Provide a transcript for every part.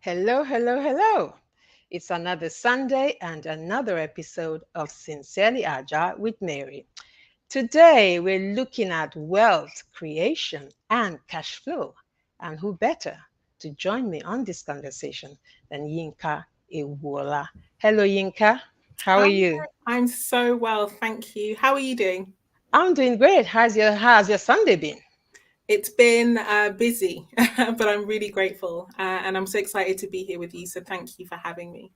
Hello, hello, hello. It's another Sunday and another episode of Sincerely Agile with Mary. Today, we're looking at wealth creation and cash flow. And who better to join me on this conversation than Yinka Ewuola? Hello, Yinka. How are Hi, you? I'm so well, thank you. How are you doing? I'm doing great. How's your Sunday been? It's been busy, but I'm really grateful and I'm so excited to be here with you. So thank you for having me.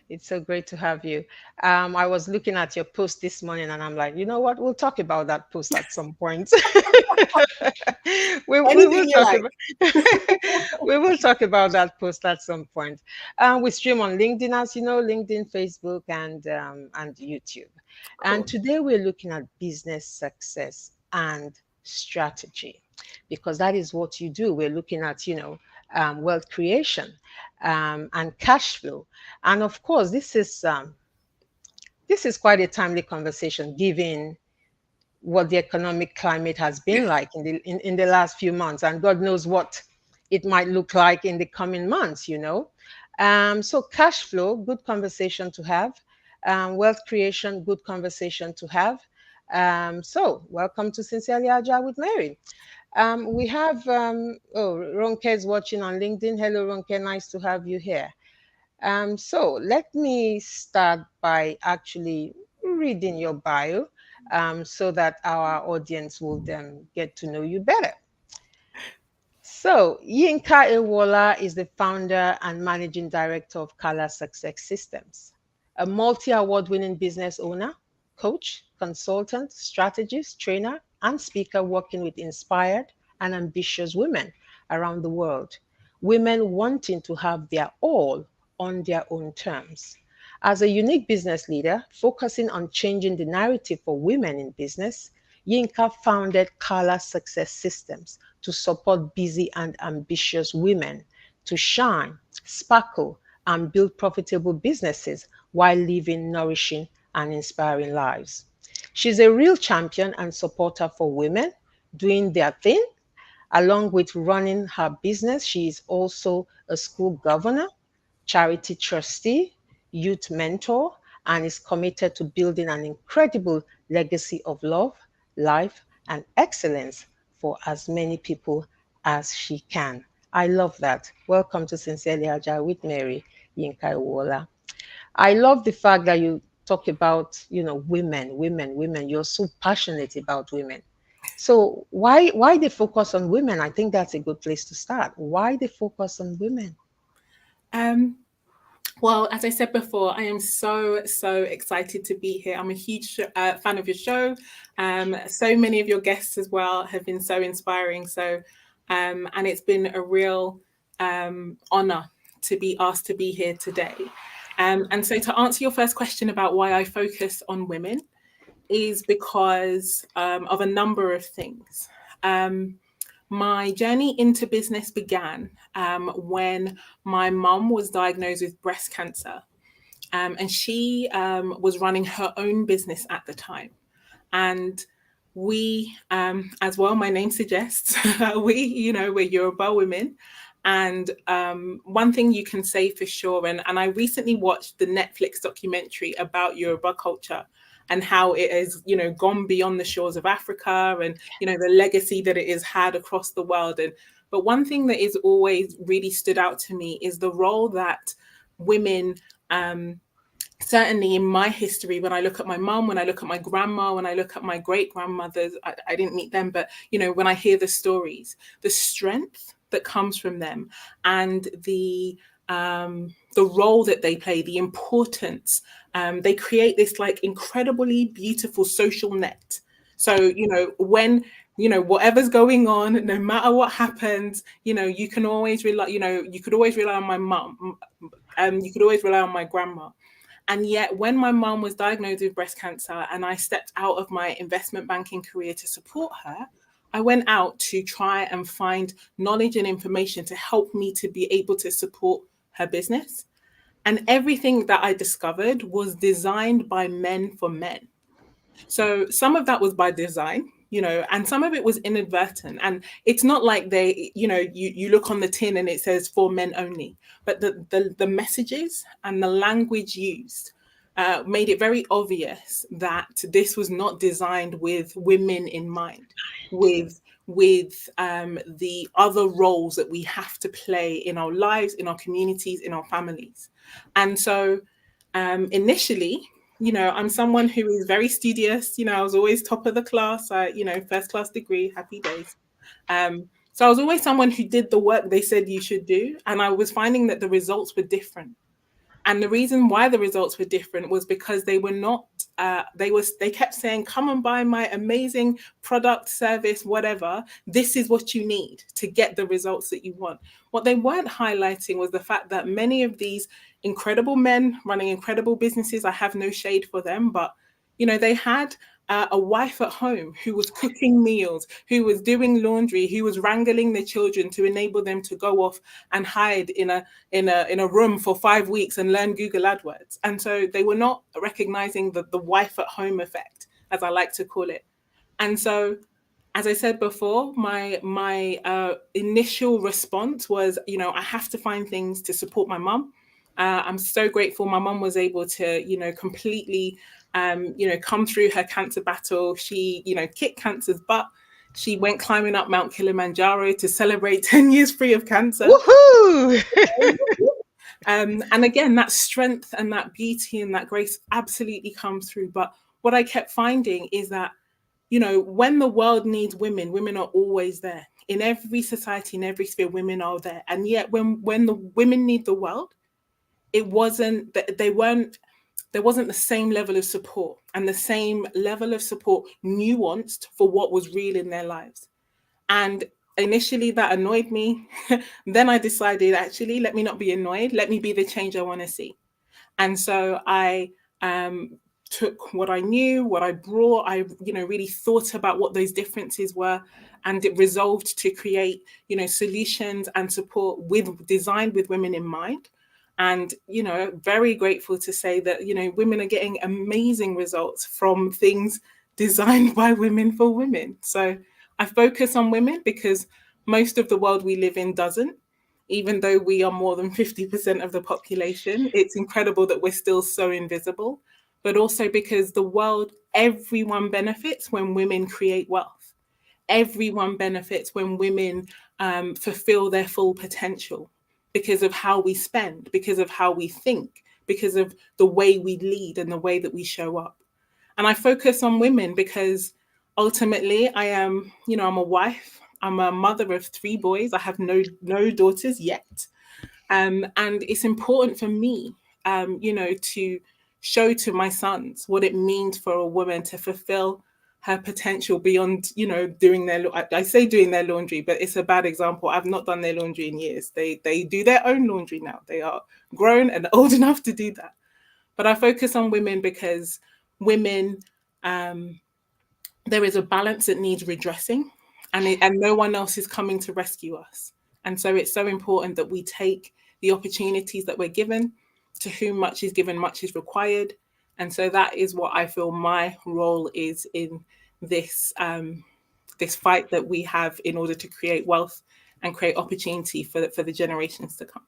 It's so great to have you. I was looking at your post this morning and I'm like, you know what? We'll talk about that post at some point. we Anything will you talk like. about we will talk about that post at some point. We stream on LinkedIn, as you know, LinkedIn, Facebook, and YouTube. And Cool. today we're looking at business success and strategy, because that is what you do. We're looking at, wealth creation and cash flow. And of course, this is quite a timely conversation given what the economic climate has been like in the last few months, and God knows what it might look like in the coming months. So cash flow, good conversation to have. Wealth creation, good conversation to have. So welcome to Sincerely Agile with Mary. We have Ronke is watching on LinkedIn. Hello, Ronke, nice to have you here. So let me start by actually reading your bio, so that our audience will then get to know you better. So, Yinka Ewuola is the founder and managing director of Kala Success Systems, a multi award winning business owner, coach, consultant, strategist, trainer, and speaker working with inspired and ambitious women around the world, women wanting to have their all on their own terms. As a unique business leader focusing on changing the narrative for women in business, Yinka founded Kala Success Systems to support busy and ambitious women to shine, sparkle, and build profitable businesses while living nourishing and inspiring lives. She's a real champion and supporter for women doing their thing. Along with running her business, she is also a school governor, charity trustee, youth mentor, and is committed to building an incredible legacy of love, life, and excellence for as many people as she can. I love that. Welcome to Sincerely Agile with Mary, Yinka Ewuola. I love the fact that you talk about, women, women, women. You're so passionate about women. So why they focus on women? I think that's a good place to start. Why they focus on women? Um, well, as I said before, I am so excited to be here. I'm a huge fan of your show. So many of your guests as well have been so inspiring. And it's been a real honor to be asked to be here today. And so, to answer your first question about why I focus on women, is because of a number of things. Um, my journey into business began when my mum was diagnosed with breast cancer. And she was running her own business at the time. And we, as well, my name suggests, we're Yoruba women. And one thing you can say for sure, and I recently watched the Netflix documentary about Yoruba culture and how it has, gone beyond the shores of Africa and, the legacy that it has had across the world. But one thing that is always really stood out to me is the role that women, certainly in my history, when I look at my mum, when I look at my grandma, when I look at my great grandmothers, I didn't meet them, but when I hear the stories, the strength that comes from them, and the role that they play, the importance, they create this like incredibly beautiful social net. So when whatever's going on, no matter what happens, you can always rely. You could always rely on my mum. You could always rely on my grandma. And yet, when my mom was diagnosed with breast cancer and I stepped out of my investment banking career to support her, I went out to try and find knowledge and information to help me to be able to support her business. And everything that I discovered was designed by men for men. So some of that was by design, and some of it was inadvertent. And it's not like you look on the tin and it says for men only, but the messages and the language used made it very obvious that this was not designed with women in mind, with the other roles that we have to play in our lives, in our communities, in our families. And so initially, I'm someone who is very studious. I was always top of the class. First class degree, happy days. So I was always someone who did the work they said you should do, and I was finding that the results were different. And the reason why the results were different was because they were not they kept saying, come and buy my amazing product, service, whatever. This is what you need to get the results that you want. What they weren't highlighting was the fact that many of these incredible men running incredible businesses, I have no shade for them, but they had a wife at home who was cooking meals, who was doing laundry, who was wrangling the children to enable them to go off and hide in a room for 5 weeks and learn Google AdWords. And so they were not recognizing the wife at home effect, as I like to call it. And so, as I said before, my initial response was, I have to find things to support my mum. I'm so grateful my mum was able to, completely, come through her cancer battle. She, kicked cancer's butt. She went climbing up Mount Kilimanjaro to celebrate 10 years free of cancer. Woohoo! And again, that strength and that beauty and that grace absolutely comes through. But what I kept finding is that, when the world needs women, women are always there. In every society, in every sphere, women are there. And yet when the women need the world, it wasn't that there wasn't the same level of support, and the same level of support nuanced for what was real in their lives. And initially that annoyed me. Then I decided, actually, let me not be annoyed. Let me be the change I want to see. And so I took what I knew, what I brought. I, really thought about what those differences were, and it resolved to create, solutions and support designed with women in mind. And, very grateful to say that, women are getting amazing results from things designed by women for women. So I focus on women because most of the world we live in doesn't. Even though we are more than 50% of the population, it's incredible that we're still so invisible. But also because everyone benefits when women create wealth. Everyone benefits when women fulfill their full potential, because of how we spend, because of how we think, because of the way we lead and the way that we show up. And I focus on women because ultimately I'm a wife. I'm a mother of 3 boys. I have no daughters yet. And it's important for me, to show to my sons what it means for a woman to fulfill her potential beyond, doing I say doing their laundry, but it's a bad example. I've not done their laundry in years. They do their own laundry now. They are grown and old enough to do that. But I focus on women because women, there is a balance that needs redressing, and no one else is coming to rescue us. And so it's so important that we take the opportunities that we're given. To whom much is given, much is required. And so that is what I feel my role is in this this fight that we have in order to create wealth and create opportunity for the generations to come.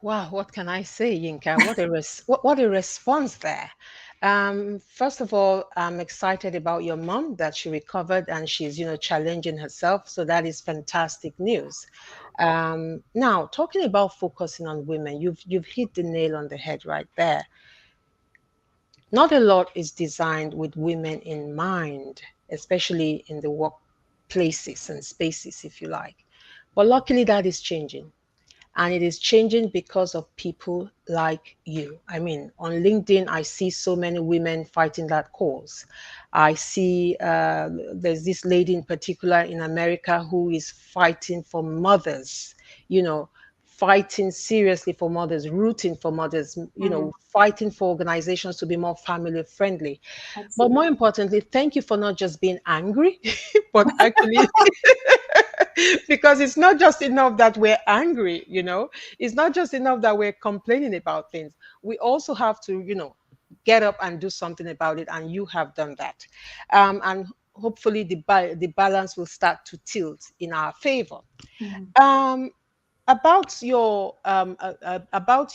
Wow, what can I say, Yinka? What a response there. First of all, I'm excited about your mom that she recovered and she's, challenging herself. So that is fantastic news. Now, talking about focusing on women, you've hit the nail on the head right there. Not a lot is designed with women in mind, especially in the workplaces and spaces, if you like. But luckily, that is changing. And it is changing because of people like you. I mean, on LinkedIn, I see so many women fighting that cause. I see there's this lady in particular in America who is fighting for mothers, you know, fighting seriously for mothers, rooting for mothers, fighting for organizations to be more family friendly. But more Absolutely. importantly, thank you for not just being angry, but actually because it's not just enough that we're angry, it's not just enough that we're complaining about things. We also have to, get up and do something about it. And you have done that. And hopefully the balance will start to tilt in our favor. Mhm. Um, about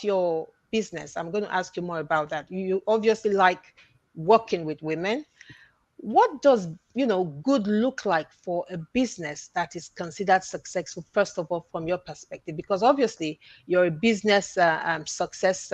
your business, I'm going to ask you more about that. You obviously like working with women. What does good look like for a business that is considered successful, first of all, from your perspective? Because obviously you're a business success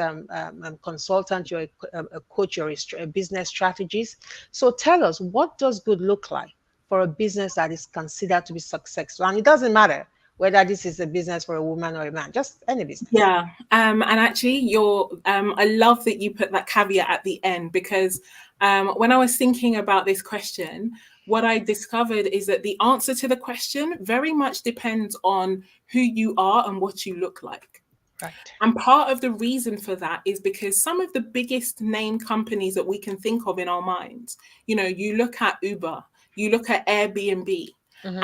consultant, you're a coach, you're a business strategist. So tell us, what does good look like for a business that is considered to be successful? And it doesn't matter whether this is a business for a woman or a man, just any business. Yeah, and actually, I love that you put that caveat at the end, because when I was thinking about this question, what I discovered is that the answer to the question very much depends on who you are and what you look like. Right. And part of the reason for that is because some of the biggest name companies that we can think of in our minds, you look at Uber, you look at Airbnb, Mm-hmm.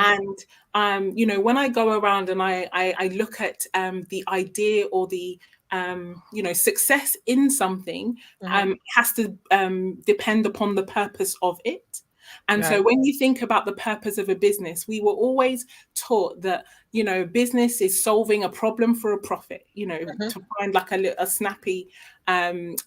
and when I go around and I look at the idea or the success in something, Mm-hmm. has to depend upon the purpose of it. And so Right. when you think about the purpose of a business, we were always taught that, business is solving a problem for a profit, Mm-hmm. to find like a snappy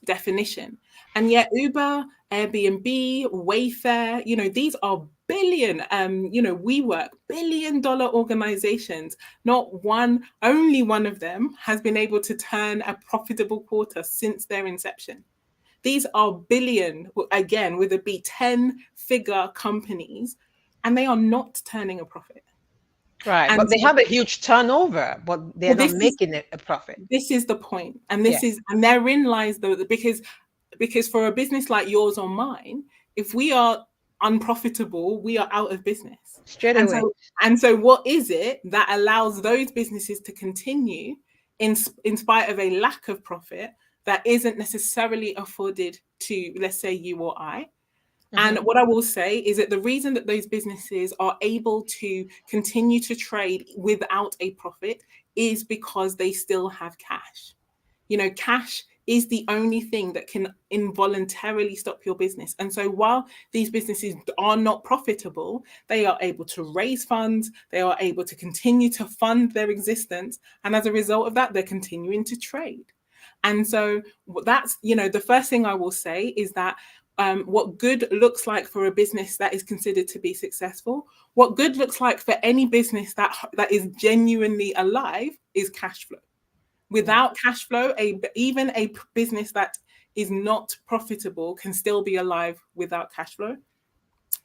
definition. And yet Uber, Airbnb, Wayfair, these are WeWork, $1 billion organizations. Not one, only one of them has been able to turn a profitable quarter since their inception. These are billion, again, with a B, 10-figure companies, and they are not turning a profit. Right. And But they so, have a huge turnover, but they're well, not making a profit. this is the point, and Yeah. therein lies the because for a business like yours or mine, if we are unprofitable, we are out of business. Straight And away. so, what is it that allows those businesses to continue in spite of a lack of profit that isn't necessarily afforded to, let's say, you or I? And Mm-hmm. what I will say is that the reason that those businesses are able to continue to trade without a profit is because they still have cash. Cash is the only thing that can involuntarily stop your business. And so while these businesses are not profitable, they are able to raise funds, they are able to continue to fund their existence. And as a result of that, they're continuing to trade. And so that's, the first thing I will say is that what good looks like for a business that is considered to be successful, what good looks like for any business that is genuinely alive is cash flow. Yeah. Without cash flow, even a business that is not profitable can still be alive without cash flow,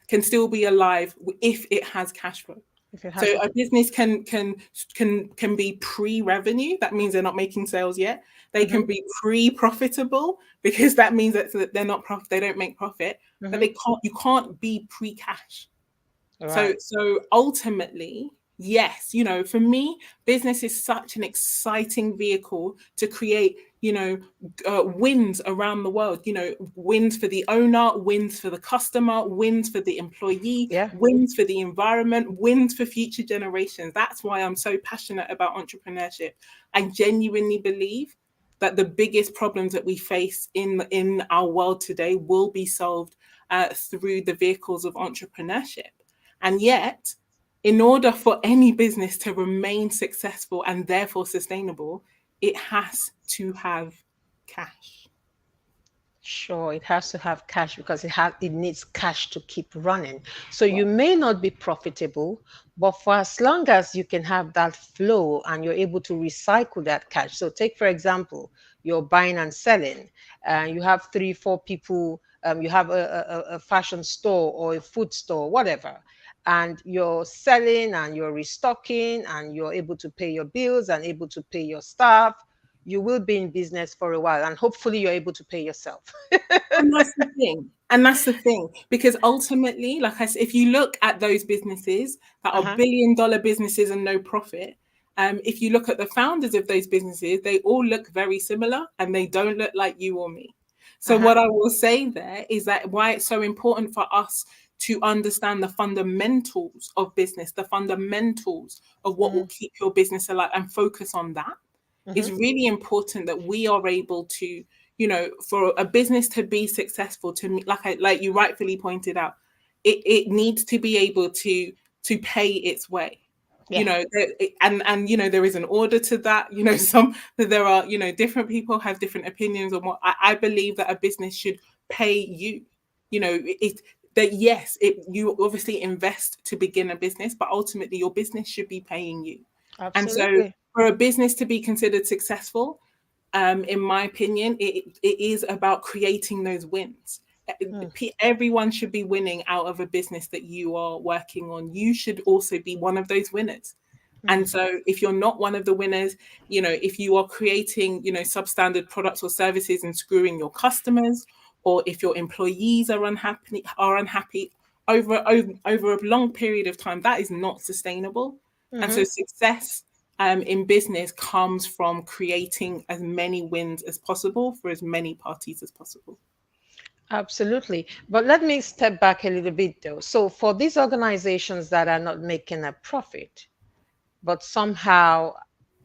can still be alive if it has cash flow. If it So has a a business can be pre-revenue. That means they're not making sales yet. They mm-hmm. can be pre-profitable because that means that they're not they don't make profit. But Mm-hmm. you can't be pre-cash. All So right. ultimately, yes, for me, business is such an exciting vehicle to create, wins around the world, wins for the owner, wins for the customer, wins for the employee, Yeah. wins for the environment, wins for future generations. That's why I'm so passionate about entrepreneurship. I genuinely believe that the biggest problems that we face in our world today will be solved through the vehicles of entrepreneurship. And yet, in order for any business to remain successful and therefore sustainable, it has to have cash. Sure, it has to have cash because it needs cash to keep running. So you may not be profitable, but for as long as you can have that flow and you're able to recycle that cash. So take for example, you're buying and selling, and you have three, four people. You have a fashion store or a food store, whatever, and you're selling and you're restocking and you're able to pay your bills and able to pay your staff. You will be in business for a while and hopefully you're able to pay yourself. And that's the thing. And that's the thing. Because ultimately, like I said, if you look at those businesses that are Uh-huh. billion-dollar businesses and no profit, if you look at the founders of those businesses, they all look very similar and they don't look like you or me. So Uh-huh. what I will say there is that why it's so important for us to understand the fundamentals of business, the fundamentals of what will Mm-hmm. keep your business alive and focus on that. Mm-hmm. It's really important that we are able to, for a business to be successful, to me, like you rightfully pointed out, it needs to be able to pay its way. You Yeah, know, and you know, there is an order to that. You know, there are, you know, different people have different opinions on what I believe that a business should pay you. You know, that yes, you obviously invest to begin a business, but ultimately your business should be paying you. And so absolutely. for a business to be considered successful, in my opinion, it is about creating those wins. Mm, Everyone should be winning out of a business that you are working on. You should also be one of those winners. mm, And so if you're not one of the winners, you know, if you are creating, you know, substandard products or services and screwing your customers, or if your employees are unhappy over a long period of time, that is not sustainable. And so mhm. success in business comes from creating as many wins as possible for as many parties as possible. Absolutely. But let me step back a little bit though. So, for these organizations that are not making a profit, but somehow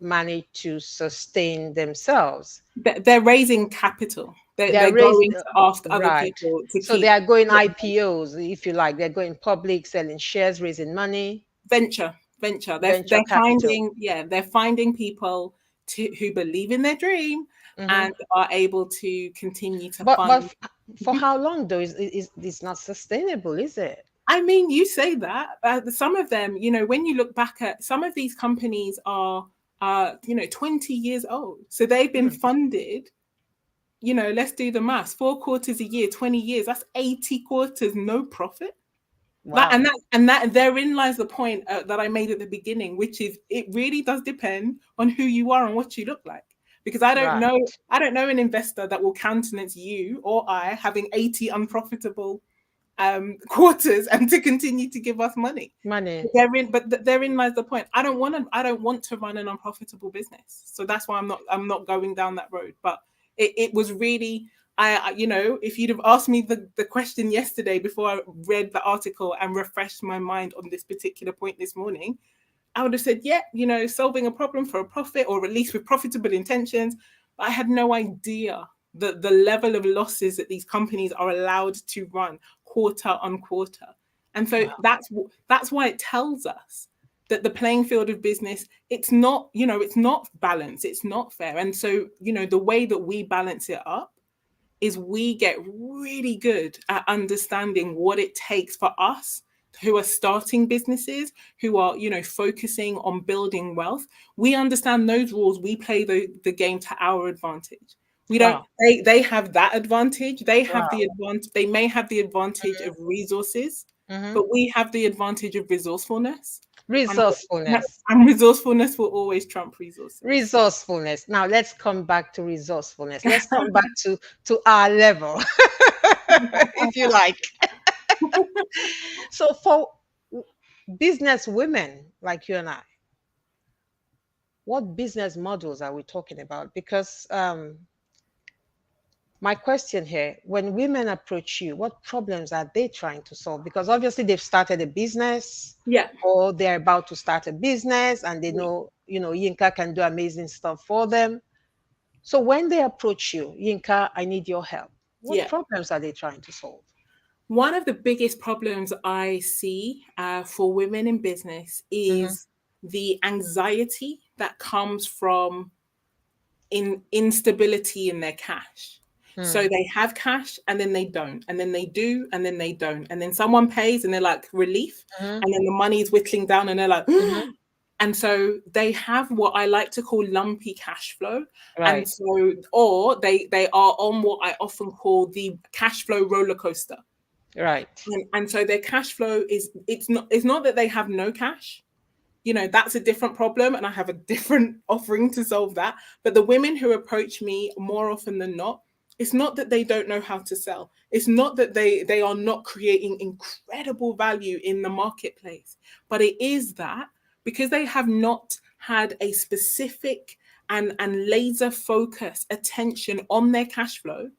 manage to sustain themselves, They're raising capital. They're they're raised, going to ask other right. people to So, they keep are going IPOs, if you like. They're going public, selling shares, raising money, venture. venture They're capital. finding, yeah, they're finding people who believe in their dream Hmm. and are able to continue to But fund. for how long though? Is it's not sustainable, is it? I mean, you say that. Some of them, you know, when you look back at some of these companies are, you know, 20 years old. So they've been Mm, funded, you know, let's do the maths, 4 quarters a year, 20 years, that's 80 quarters, no profit. That wow. and that therein lies the point that I made at the beginning, which is it really does depend on who you are and what you look like. Because Right. I don't know an investor that will countenance you or I having 80 unprofitable quarters and to continue to give us money. Money. Therein lies the point. I don't want to run an unprofitable business. So that's why I'm not going down that road. But it was really you know, if you'd have asked me the question yesterday before I read the article and refreshed my mind on this particular point this morning, I would have said, yeah, you know, solving a problem for a profit or at least with profitable intentions. But I had no idea the level of losses that these companies are allowed to run quarter on quarter. And so Wow. that's why it tells us that the playing field of business, it's not, you know, it's not balanced, it's not fair. And so, you know, the way that we balance it up is we get really good at understanding what it takes for us who are starting businesses, who are, you know, focusing on building wealth. We understand those rules. We play the game to our advantage. We don't, Wow. they have that advantage. They have the Wow. advantage, they may have the advantage of resources, Hmm. but we have the advantage of resourcefulness. And, Resourcefulness. and resourcefulness will always trump resources. Resourcefulness. Now let's come back to resourcefulness. Let's come back to our level, if you like. So for business women like you and I, what business models are we talking about? Because my question here, when women approach you, what problems are they trying to solve? Because obviously they've started a business Yeah. or they're about to start a business and they know, Yinka can do amazing stuff for them. So when they approach you, Yinka, I need your help. What Yeah. problems are they trying to solve? One of the biggest problems I see for women in business Hmm. is the anxiety that comes from instability in their cash. So Mm. they have cash and then they don't, and then they do, and then they don't. And then someone pays and they're like relief, Hmm. and then the money is whittling down and they're like, Hmm. and so they have what I like to call lumpy cash flow. And Right, so, or they are on what I often call the cash flow roller coaster. right. And so their cash flow is it's not that they have no cash. You know, that's a different problem and I have a different offering to solve that. But the women who approach me more often than not, it's not that they don't know how to sell. It's not that they are not creating incredible value in the marketplace, but it is that because they have not had a specific and laser focus attention on their cash flow,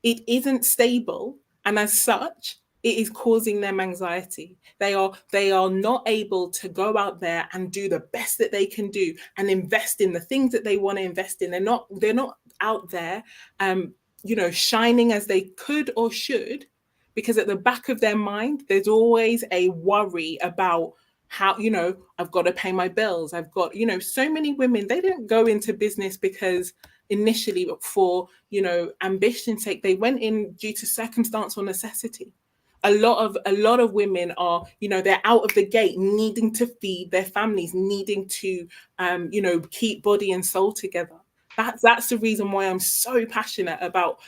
it isn't stable, and as such it is causing them anxiety. They are not able to go out there and do the best that they can do and invest in the things that they want to invest in. They're not out there you know, shining as they could or should, because at the back of their mind, there's always a worry about how, I've got to pay my bills. I've got, so many women, they didn't go into business because initially for, ambition's sake. They went in due to circumstance or necessity. A lot of women are, they're out of the gate needing to feed their families, needing to keep body and soul together. That's the reason why I'm so passionate about,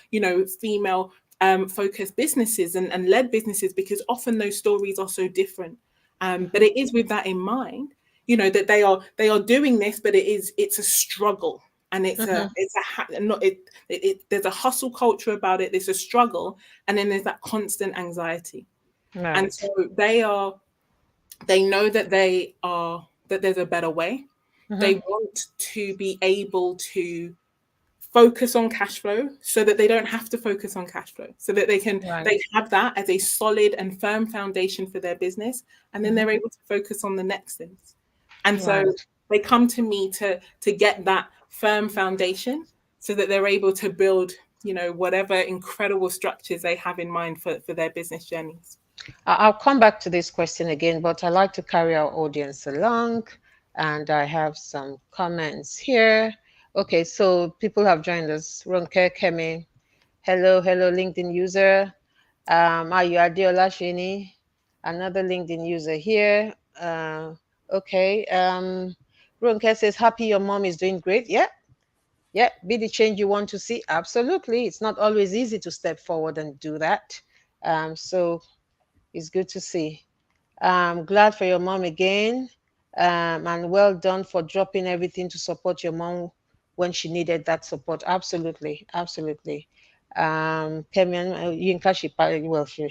female focused businesses and led businesses, because often those stories are so different. But it is with that in mind, that they are doing this, but it's a struggle, and not there's a hustle culture about it. There's a struggle, and then there's that constant anxiety, and Right. so they know that there's a better way. They want to be able to focus on cash flow so that they don't have to focus on cash flow, so that Right. they have that as a solid and firm foundation for their business, and then they're able to focus on the next things. And so Right. they come to me to get that firm foundation so that they're able to build, whatever incredible structures they have in mind for their business journeys. I'll come back to this question again, but I like to carry our audience along. And I have some comments here. Okay, so people have joined us. Ronke Kemi, hello, LinkedIn user. Ayu Adeola Sheni, another LinkedIn user here. Okay, Ronke says, happy your mom is doing great. Yeah, yeah, be the change you want to see. Absolutely. It's not always easy to step forward and do that. So it's good to see. Glad for your mom again. And well done for dropping everything to support your mom when she needed that support. Absolutely. Absolutely. Kemian, Yinka, she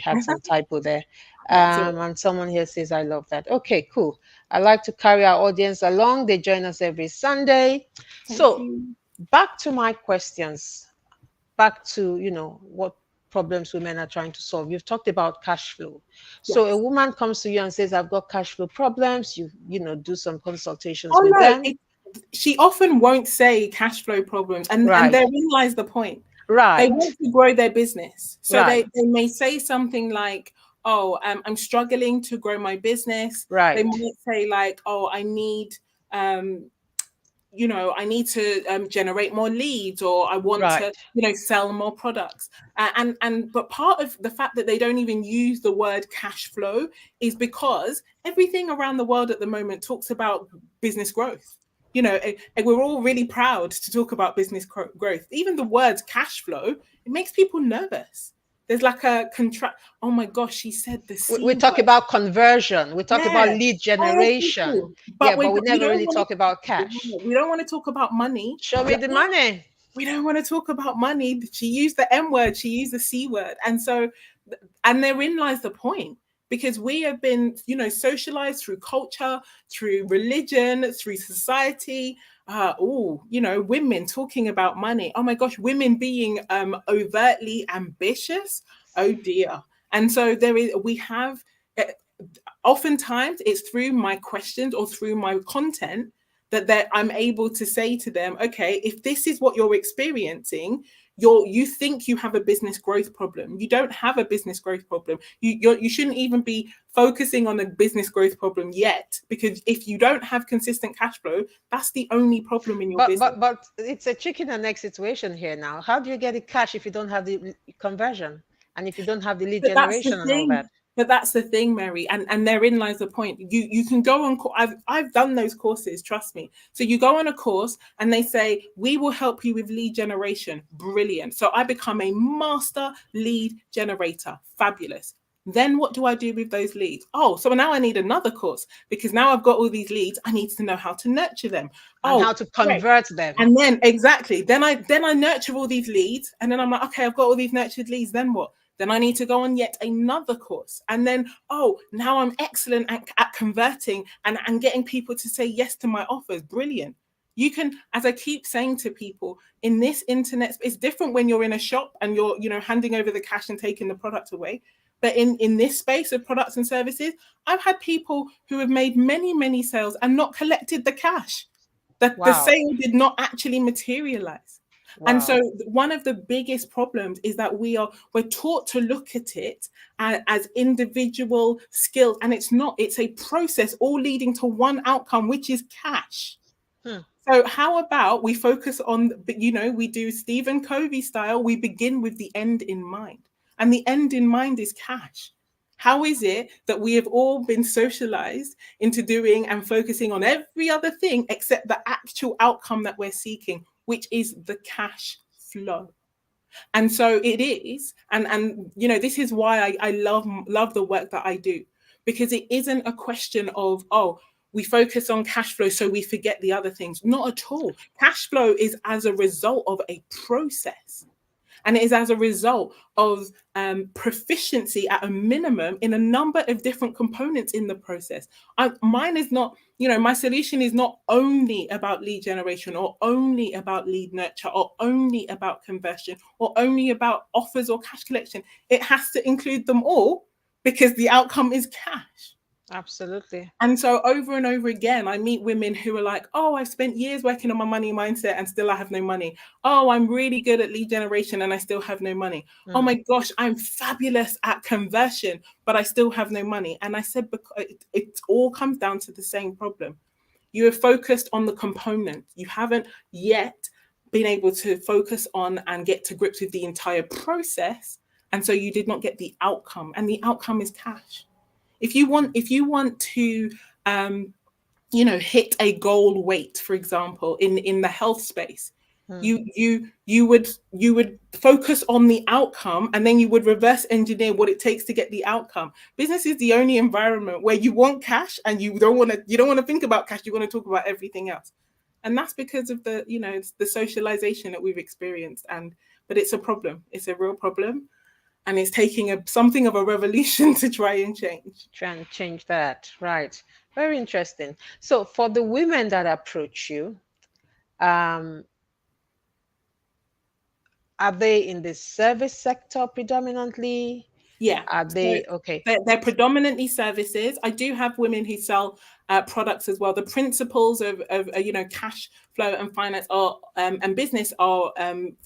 had some typo there. That's it. And someone here says, I love that. Okay, cool. I like to carry our audience along. They join us every Sunday. Thank So you. back to my questions, back to what problems women are trying to solve. You've talked about cash flow. So a Yes. woman comes to you and says, I've got cash flow problems. You do some consultations Oh with no, them. she often won't say cash flow problems, and Right. therein lies the point. They Right. want to grow their business, so Right. they may say something like, "Oh, I'm struggling to grow my business." They Right. might say like, "Oh, um, I need to generate more leads, or I want to, Right. sell more products." But part of the fact that they don't even use the word cash flow is because everything around the world at the moment talks about business growth. And we're all really proud to talk about business growth. Even the words cash flow, it makes people nervous. There's like a contract. Oh my gosh, she said the We C talk word. about conversion. We talk about Yeah, lead generation. everything. Yeah, But but we we never don't really want talk about to. cash. We don't want to talk about money. Show me the money. We don't want to talk about money. She used the M word, she used the C word. And therein lies the point, because we have been, socialized through culture, through religion, through society. Women talking about money. Oh my gosh, women being overtly ambitious. Oh dear. And so we have, uh, oftentimes it's through my questions or through my content that I'm able to say to them, okay, if this is what you're experiencing, you think you have a business growth problem. You don't have a business growth problem. You shouldn't even be focusing on a business growth problem yet, because if you don't have consistent cash flow, that's the only problem in your But business. but but it's a chicken and egg situation here now. How do you get the cash if you don't have the conversion and if you don't have the lead But that's the generation and all thing. that? But that's the thing, Mary, and therein lies the point. You can go on. I've done those courses. Trust me. So you go on a course, and they say we will help you with lead generation. Brilliant. So I become a master lead generator. Fabulous. Then what do I do with those leads? Oh, so now I need another course, because now I've got all these leads. I need to know how to nurture them. And Oh, how to great. convert them. And then exactly, then I nurture all these leads, and then I'm like, okay, I've got all these nurtured leads. Then what? Then I need to go on yet another course. And then, oh, now I'm excellent at converting and getting people to say yes to my offers. Brilliant. You can, as I keep saying to people, in this internet, it's different when you're in a shop and you're, handing over the cash and taking the product away. But in this space of products and services, I've had people who have made many, many sales and not collected the cash. That the Wow. sale did not actually materialize. And so Wow. one of the biggest problems is that we're taught to look at it as individual skills, and it's not. It's a process all leading to one outcome, which is cash. Hmm. So how about we focus on, we do Stephen Covey style. We begin with the end in mind, and the end in mind is cash. How is it that we have all been socialized into doing and focusing on every other thing except the actual outcome that we're seeking, which is the cash flow? And so it is, and this is why I love the work that I do, because it isn't a question of, oh, we focus on cash flow so we forget the other things. Not at all. Cash flow is as a result of a process. And it is as a result of proficiency at a minimum in a number of different components in the process. Mine is not, my solution is not only about lead generation or only about lead nurture or only about conversion or only about offers or cash collection. It has to include them all because the outcome is cash. Absolutely. And so over and over again, I meet women who are like, oh, I've spent years working on my money mindset and still I have no money. Oh, I'm really good at lead generation and I still have no money. Oh Hmm. my gosh, I'm fabulous at conversion, but I still have no money. And I said, because it all comes down to the same problem. You are focused on the component. You haven't yet been able to focus on and get to grips with the entire process. And so you did not get the outcome. And the outcome is cash. If you want to hit a goal weight, for example, in the health space, Hmm. you would focus on the outcome, and then you would reverse engineer what it takes to get the outcome. Business is the only environment where you want cash and you don't want to think about cash. You want to talk about everything else. And that's because of the socialization that we've experienced. But it's a problem. It's a real problem, and it's taking something of a revolution to try and change. Try and change that. Right. Very interesting. So for the women that approach you, um, are they in the service sector predominantly? Yeah. Are So they okay? they're predominantly services. I do have women who sell products as well. The principles of cash flow and finance and business are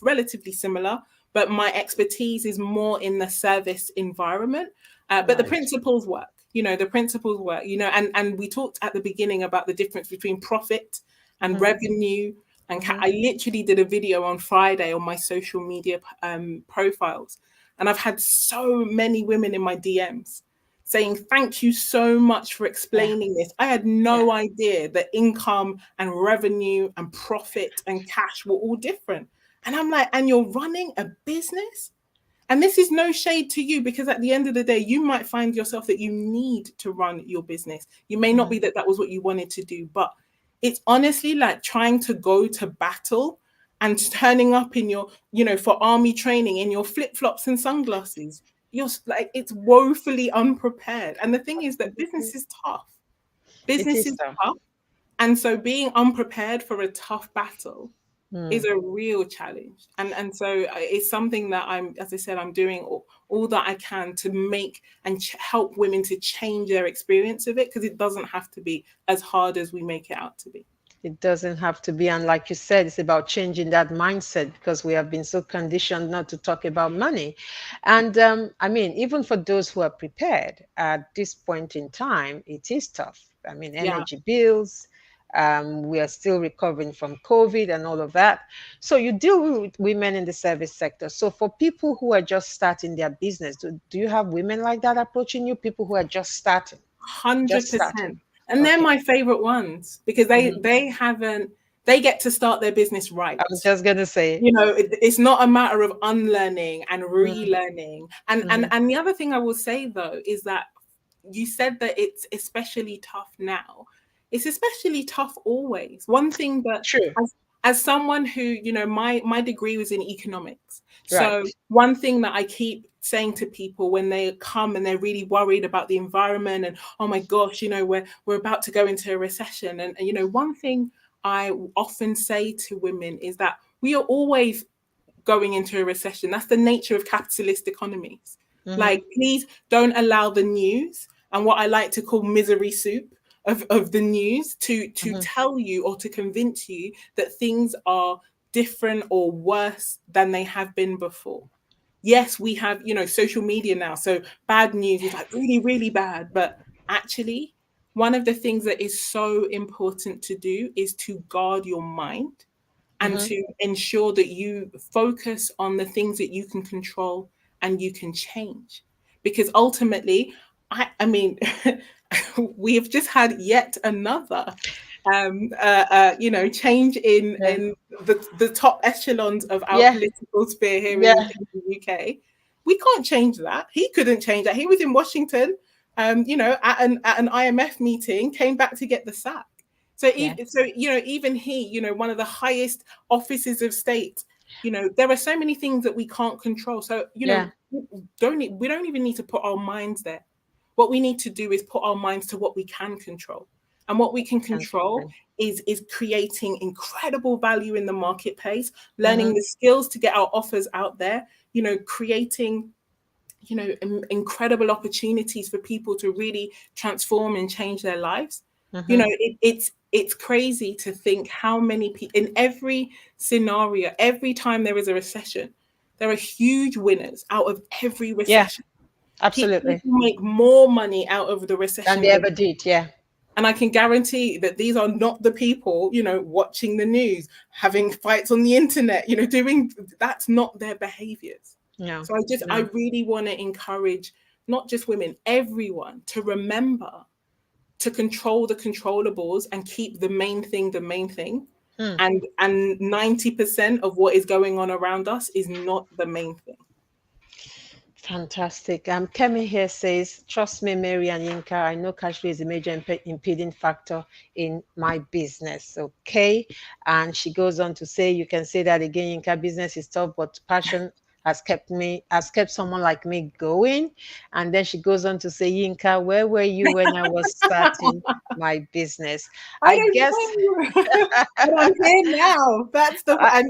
relatively similar, but my expertise is more in the service environment. But the Right. principles work. The principles work. And we talked at the beginning about the difference between profit and Hmm. revenue. And Hmm. I literally did a video on Friday on my social media profiles, and I've had so many women in my DMs saying, thank you so much for Yeah. explaining this. I had Yeah. no idea that income and revenue and profit and cash were all different. And I'm like, and you're running a business? And this is no shade to you, because at the end of the day, you might find yourself that you need to run your business. You may not Hmm. be that was what you wanted to do, but it's honestly like trying to go to battle and turning up in for army training in your flip flops and sunglasses. You're like, it's woefully unprepared. And the thing is that Absolutely. business is tough. It Business is is tough. tough. And so being unprepared for a tough battle Hmm. is a real challenge. And so it's something that as I said, I'm doing all that I can to make and help women to change their experience of it, because it doesn't have to be as hard as we make it out to be. It doesn't have to be. And like you said, it's about changing that mindset because we have been so conditioned not to talk about money. And I mean, even for those who are prepared at this point in time, it is tough. I mean, Yeah, energy bills, we are still recovering from COVID and all of that. So you deal with women in the service sector. So for people who are just starting their business, do you have women like that approaching you? People who are just starting, just starting. 100%. And they're Okay. my favorite ones, because they Mhm. they haven't they get to start their business I right. was just gonna say. It's not a matter of unlearning and Mm, relearning. And and mhm. and the other thing I will say though is that you said that it's especially tough now. It's especially tough always. One thing that, True. as someone who, my degree was in economics. Right. So one thing that I keep saying to people when they come and they're really worried about the environment and, oh my gosh, we're about to go into a recession. And one thing I often say to women is that we are always going into a recession. That's the nature of capitalist economies. Hmm. Like, please don't allow the news and what I like to call misery soup of the news to Hmm. tell you or to convince you that things are different or worse than they have been before. Yes, we have, social media now. So bad news is like really, really bad. But actually, one of the things that is so important to do is to guard your mind and Mm-hmm. to ensure that you focus on the things that you can control and you can change. Because ultimately, I mean, we have just had yet another change in Yeah. the top echelons of our Yeah. political sphere here Yeah. in the UK. We can't change that. He couldn't change that. He was in Washington, at an IMF meeting, came back to get the sack. So, Yeah. even he, one of the highest offices of state, there are so many things that we can't control. So, Yeah. we don't even need to put our minds there. What we need to do is put our minds to what we can control. And what we can Can't control complain. is creating incredible value in the marketplace, Mm-hmm. learning the skills to get our offers out there, creating incredible opportunities for people to really transform and change their lives. Mm-hmm. It's crazy to think how many people in every scenario, every time there is a recession, there are huge winners out of every Yeah. recession. People Absolutely. make more money out of the Than recession they than, ever did. Yeah. and I can guarantee that these are not the people, watching the news, having fights on the internet, doing, that's not their behaviors. No. So I No. really want to encourage not just women, everyone to remember to control the controllables and keep the main thing. Hmm. And 90% of what is going on around us is not the main thing. Fantastic. Kemi here says, trust me, Mary and Yinka, I know cash flow is a major impeding factor in my business. Okay. And she goes on to say, you can say that again, Yinka, business is tough, but passion has kept someone like me going. And then she goes on to say, Yinka, where were you when I was starting my business? I I don't guess know, but I'm here now. That's the I, and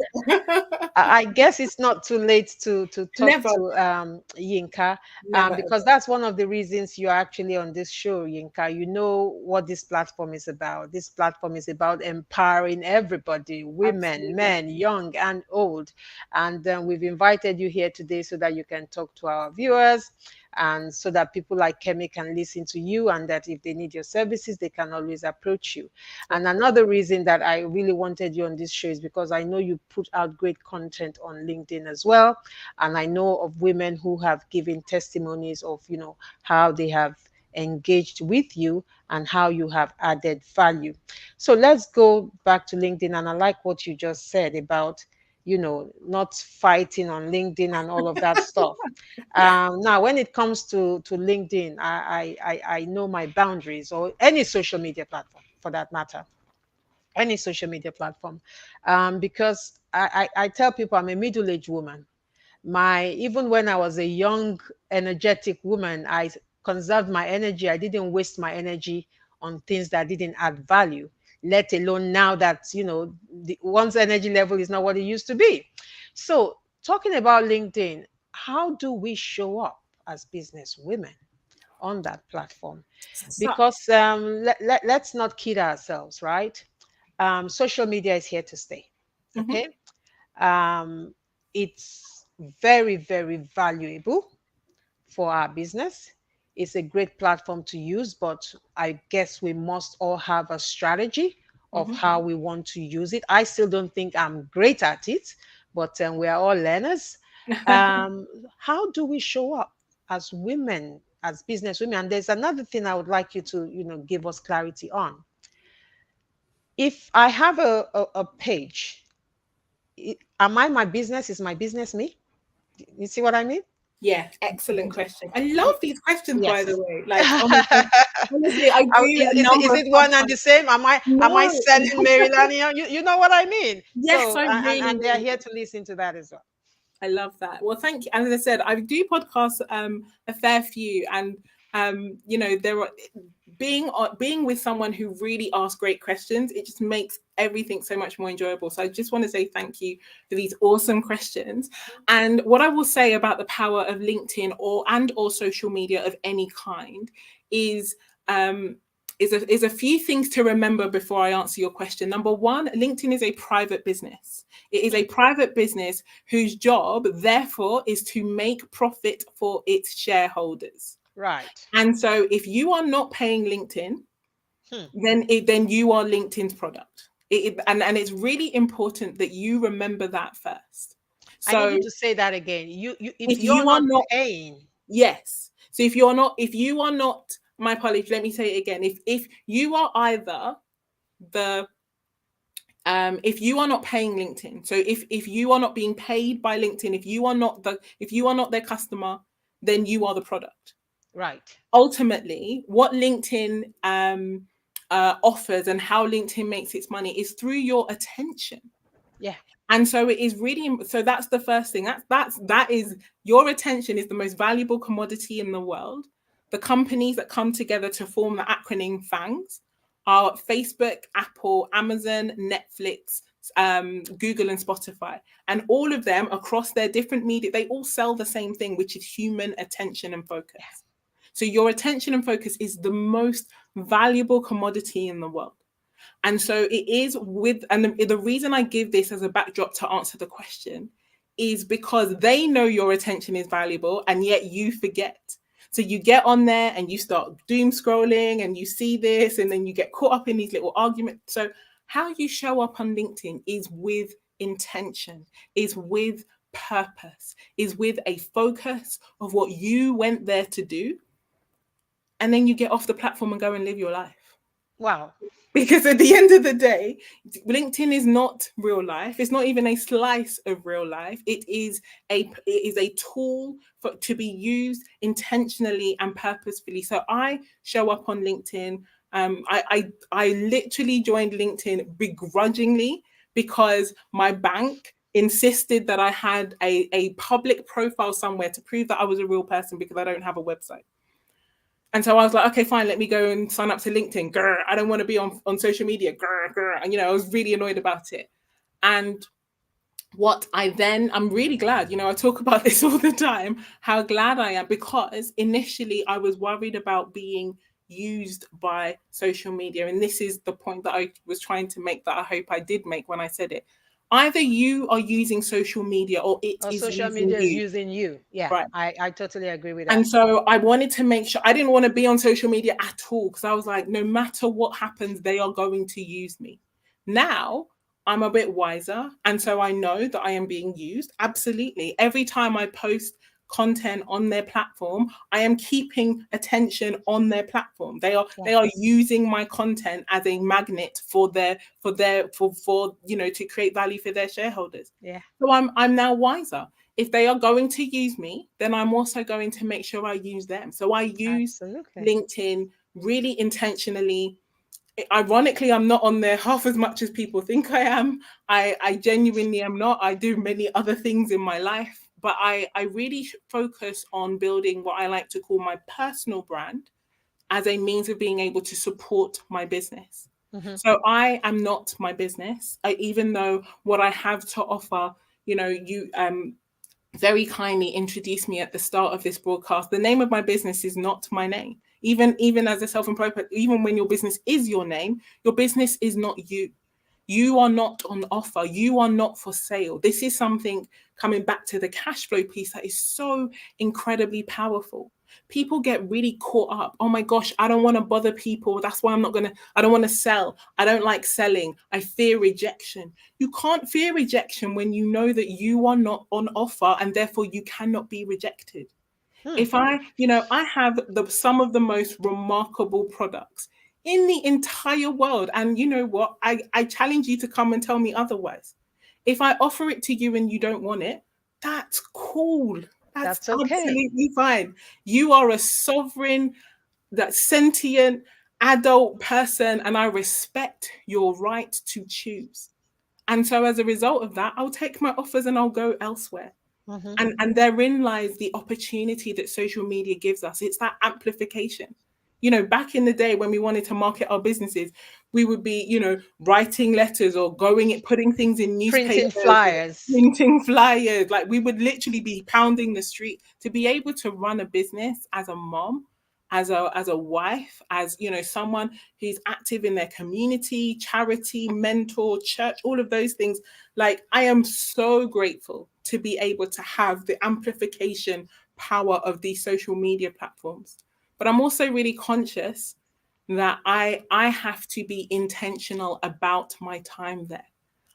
I guess it's not too late to talk never, to Yinka, never because ever. that's one of the reasons you're actually on this show, Yinka. You know what this platform is about. This platform is about empowering everybody, women, Absolutely. men, young and old. And we've invited you here today so that you can talk to our viewers and so that people like Kemi can listen to you, and that if they need your services, they can always approach you. And Of course. another reason that I really wanted you on this show is because I know you put out great content on LinkedIn as well. And I know of women who have given testimonies of, how they have engaged with you and how you have added value. So let's go back to LinkedIn. And I like what you just said about, not fighting on LinkedIn and all of that stuff. Now, when it comes to LinkedIn, I know my boundaries, or any social media platform for that matter, any social media platform, because I tell people I'm a middle-aged woman. Even when I was a young, energetic woman, I conserved my energy. I didn't waste my energy on things that didn't add value. Let alone now that one's energy level is not what it used to be. So, talking about LinkedIn, how do we show up as business women on that platform? So, Because let's not kid ourselves, right? Social media is here to stay. mhm, Okay. um, it's very, very valuable for our business. It's a great platform to use, but I guess we must all have a strategy of mhm. how we want to use it. I still don't think I'm great at it, but we are all learners. Um, how do we show up as women, as business women? And there's another thing I would like you to, give us clarity on. If I have a page, am I my business? Is my business me? You see what I mean? Yeah, excellent question. I love these questions, by the Yes. way. Like, oh my God. Honestly, I do a Is number of it one and the podcasts. same? Am I No, selling Marilania? You know what I mean? yes, So I and really they're do. here to listen to that as well. I love that. Well, thank you. As I said, I do podcasts a fair few, and there are being with someone who really asks great questions. It just makes everything so much more enjoyable. So I just want to say thank you for these awesome questions. And what I will say about the power of LinkedIn or social media of any kind is is a few things to remember before I answer your question. Number one, LinkedIn is a private business. It is a private business whose job, therefore, is to make profit for its shareholders. Right. And so if you are not paying LinkedIn, Hmm. then you are LinkedIn's product. And it's really important that you remember that first. I need So you to say that again. If if you're you are not not, paying, yes. So if you are not, my apologies, let me say it again. If you are either the if you are not paying LinkedIn, so if you are not being paid by LinkedIn, if you are not their customer, then you are the product. right? Ultimately, what LinkedIn offers and how LinkedIn makes its money is through your attention. Yeah. And so it is really, so that's the first thing. That is, your attention is the most valuable commodity in the world. The companies that come together to form the acronym FANGs are Facebook, Apple, Amazon, Netflix, Google, and Spotify. And all of them across their different media, they all sell the same thing, which is human attention and focus. So your attention and focus is the most valuable commodity in the world. And so it is and the reason I give this as a backdrop to answer the question is because they know your attention is valuable and yet you forget. So you get on there and you start doom scrolling and you see this and then you get caught up in these little arguments. So how you show up on LinkedIn is with intention, is with purpose, is with a focus of what you went there to do. And then you get off the platform and go and live your life. Wow. Because at the end of the day, LinkedIn is not real life. It's not even a slice of real life. It is a tool to be used intentionally and purposefully. So I show up on LinkedIn. I literally joined LinkedIn begrudgingly because my bank insisted that I had a public profile somewhere to prove that I was a real person because I don't have a website. And so I was like, okay, fine, let me go and sign up to LinkedIn. Grr, I don't want to be on social media. Grr, grr. And, I was really annoyed about it. And I'm really glad, I talk about this all the time, how glad I am, because initially I was worried about being used by social media. And this is the point that I was trying to make, that I hope I did make when I said it. Either you are using social media or it Or is social using media is you. using you. Yeah. Right. I totally agree with And that. so I wanted to make sure I didn't want to be on social media at all, because I was like, no matter what happens, they are going to use me. Now I'm a bit wiser. And so I know that I am being used. Absolutely. Every time I post content on their platform, I am keeping attention on their platform. They are Yeah. they are using my content as a magnet for to create value for their shareholders. Yeah. So I'm now wiser. If they are going to use me, then I'm also going to make sure I use them. So I use Absolutely. LinkedIn really intentionally. Ironically, I'm not on there half as much as people think I am. I genuinely am not. I do many other things in my life, but I really focus on building what I like to call my personal brand as a means of being able to support my business. Hmm. So I am not my business, even though what I have to offer, you very kindly introduced me at the start of this broadcast. The name of my business is not my name. Even as a self-employed, even when your business is your name, your business is not you. You are not on offer. You are not for sale. This is something, coming back to the cash flow piece, that is so incredibly powerful. People get caught up. Oh my gosh, I don't want to bother people. That's why I don't want to sell. I don't like selling. I fear rejection. You can't fear rejection when you know that you are not on offer and therefore you cannot be rejected. Hmm. If I have some of the most remarkable products in the entire world. And you know what? I challenge you to come and tell me otherwise. If I offer it to you and you don't want it, that's cool. That's That's okay. absolutely fine. You are a sovereign, that sentient adult person, and I respect your right to choose. And so as a result of that, I'll take my offers and I'll go elsewhere. Hmm. And therein lies the opportunity that social media gives us. It's that amplification. Back in the day when we wanted to market our businesses, we would be, writing letters or putting things in Printing newspapers or flyers. printing flyers. Like, we would literally be pounding the street. To be able to run a business as a mom as a wife, as someone who's active in their community, charity, mentor, church, all of those things. Like, I am so grateful to be able to have the amplification power of these social media platforms. But I'm also really conscious that I have to be intentional about my time there.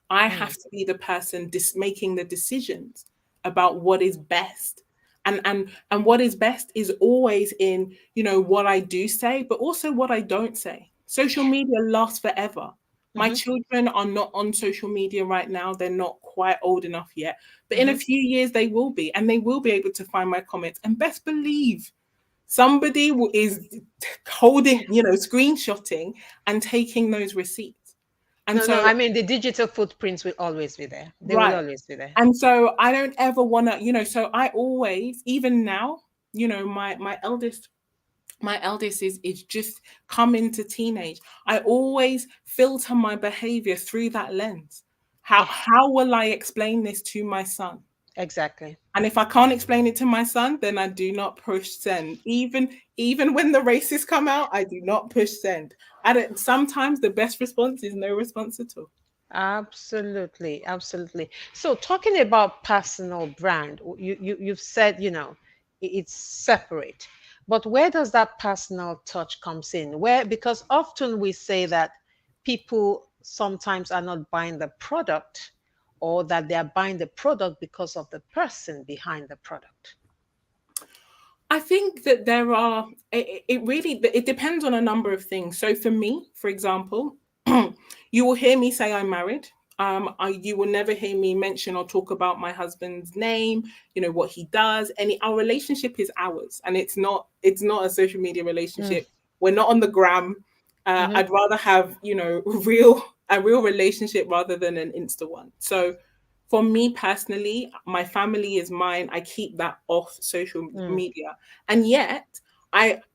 I Mm. have to be the person making the decisions about what is best. And what is best is always in, what I do say, but also what I don't say. Social media lasts forever. My Mm-hmm. children are not on social media right now. They're not quite old enough yet. But in a Mm-hmm. few years, they will be, and they will be able to find my comments. And best believe somebody is holding, screenshotting and taking those receipts. And No, no, so, I mean the digital footprints will always be there. They will right. always be there. And so I don't ever want to, so I always, even now, my eldest is just come into teenage. I always filter my behavior through that lens. How Yeah, how will I explain this to my son? exactly. And if I can't explain it to my son, then I do not push send. Even when the races come out, I do not push send. I don't. Sometimes the best response is no response at all. Absolutely, absolutely. So talking about personal brand, you've said, it's separate. But where does that personal touch comes in? Where, because often we say that people sometimes are not buying the product, or that they are buying the product because of the person behind the product. I think that it really it depends on a number of things. So for me, for example, you will hear me say I'm married. You will never hear me mention or talk about my husband's name, what he does. Our relationship is ours, and it's not a social media Mm, relationship. We're not on the gram. mhm, I'd rather have a real relationship rather than an Insta one. So for me personally, my family is mine. I keep that off social mm, media. And yet,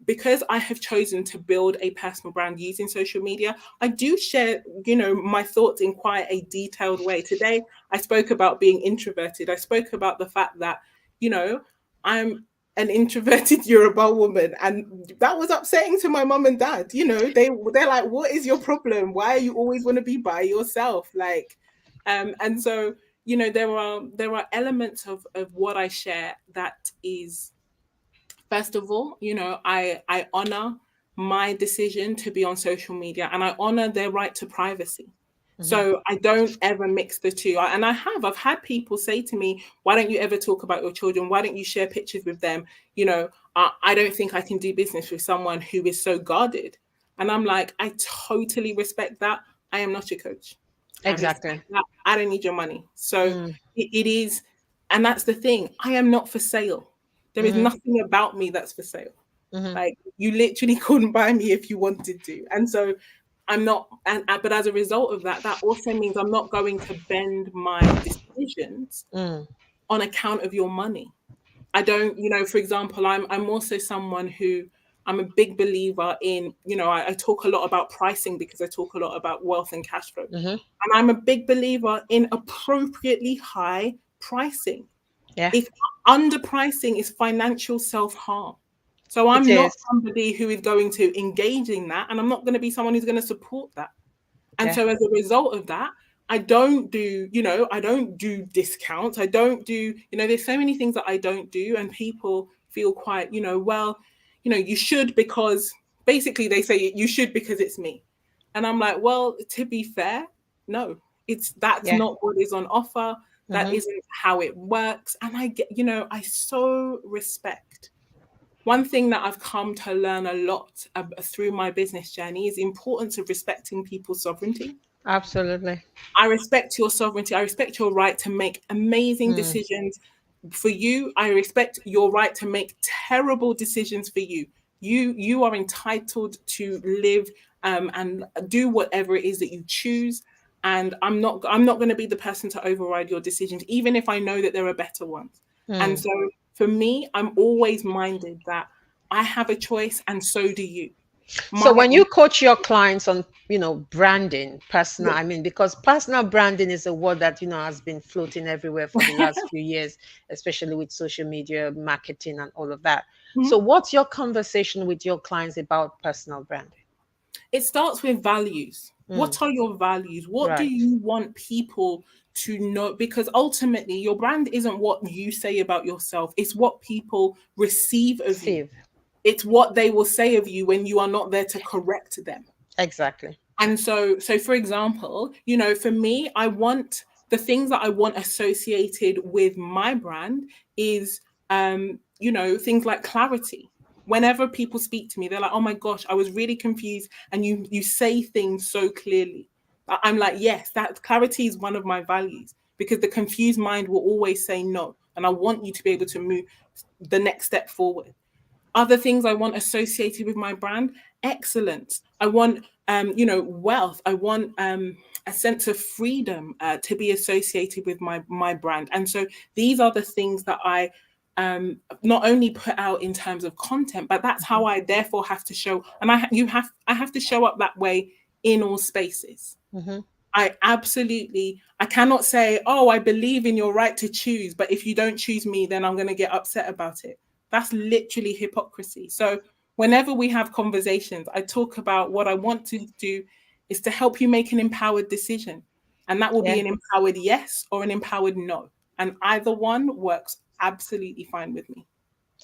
because I have chosen to build a personal brand using social media, I do share, my thoughts in quite a detailed way. Today, I spoke about being introverted. I spoke about the fact that, you know, I'm an introverted Yoruba woman, and that was upsetting to my mum and dad. They're like, "What is your problem? Why you always want to be by yourself?" Like, and so there are elements of what I share that is, first of all, I honor my decision to be on social media, and I honor their right to privacy. mhm. So I don't ever mix the two. I've had people say to me, "Why don't you ever talk about your children? Why don't you share pictures with them?" I don't think I can do business with someone who is so guarded. And I'm like, I totally respect that. I am not your coach. I respect Exactly. that. I don't need your money. So Mm, it is, and that's the thing. I am not for sale. There is mhm, nothing about me that's for sale. mhm, Like, you literally couldn't buy me if you wanted to. And so I'm not, but as a result of that, that also means I'm not going to bend my decisions mm, on account of your money. I don't, for example, I'm also someone who, I'm a big believer in, I talk a lot about pricing because I talk a lot about wealth and cash flow. mhm. And I'm a big believer in appropriately high pricing. Yeah, If underpricing is financial self-harm. So it I'm not is. somebody who is going to engage in that, and I'm not going to be someone who's going to support that. And Yeah. so as a result of that, I don't do discounts. I don't do, there's so many things that I don't do, and people feel quite, well, you should, because basically they say you should because it's me. And I'm like, well, to be fair, no, that's Yeah. not what is on offer. That Mhm, isn't how it works. And I so respect. One thing that I've come to learn a lot through my business journey is the importance of respecting people's sovereignty. absolutely. I respect your sovereignty. I respect your right to make amazing Mm, decisions for you. I respect your right to make terrible decisions for you. You are entitled to live, and do whatever it is that you choose. And I'm not going to be the person to override your decisions, even if I know that there are better ones. And mm, so for me, I'm always minded that I have a choice, and so do you. So My when you coach your clients on, branding, personal, yeah. I mean, because personal branding is a word that, has been floating everywhere for the last few years, especially with social media marketing and all of that. So Mhm. what's your conversation with your clients about personal branding? It starts with values. Mm, What are your values? What do right. you want people to know? Because ultimately, your brand isn't what you say about yourself, it's what people receive of you. Receive. It's what they will say of you when you are not there to correct them. Exactly. And so for example, for me, I want the things that I want associated with my brand is things like clarity. Whenever people speak to me, they're like, "Oh my gosh, I was really confused," and you say things so clearly. I'm like, yes, that clarity is one of my values, because the confused mind will always say no, and I want you to be able to move the next step forward. Other things I want associated with my brand: excellence. I want, wealth. I want a sense of freedom to be associated with my brand. And so these are the things that I not only put out in terms of content, but that's how Mhm, I therefore have to show. And I have to show up that way in all spaces. mhm. I cannot say, "Oh, I believe in your right to choose, but if you don't choose me, then I'm going to get upset about it." That's literally hypocrisy. So whenever we have conversations, I talk about what I want to do is to help you make an empowered decision. And that will be Yeah. an empowered yes or an empowered no. And either one works absolutely fine with me.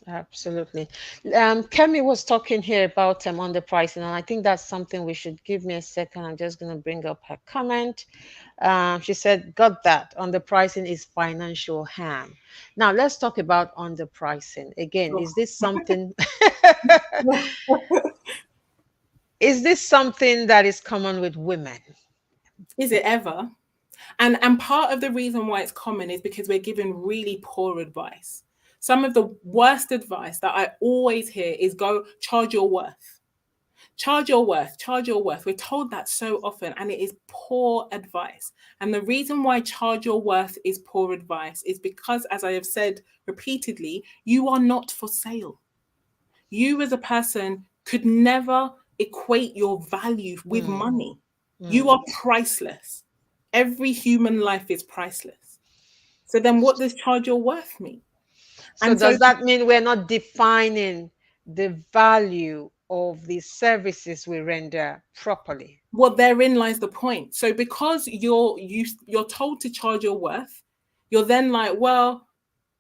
Absolutely. Kemi was talking here about underpricing, and I think that's something we should give me a second. I'm just going to bring up her comment. She said, got that. Underpricing is financial harm. Now, let's talk about underpricing. Again, Oh. is this something is this something that is common with women? Is it ever? And part of the reason why it's common is because we're given really poor advice. Some of the worst advice that I always hear is go charge your worth. Charge your worth, charge your worth. We're told that so often, and it is poor advice. And the reason why charge your worth is poor advice is because, as I have said repeatedly, you are not for sale. You as a person could never equate your value with Mm, money. You mm. are priceless. Every human life is priceless. So then what does charge your worth mean? So And so does that mean we're not defining the value of the services we render properly? what therein lies the point. So because you're told to charge your worth, you're then like, well,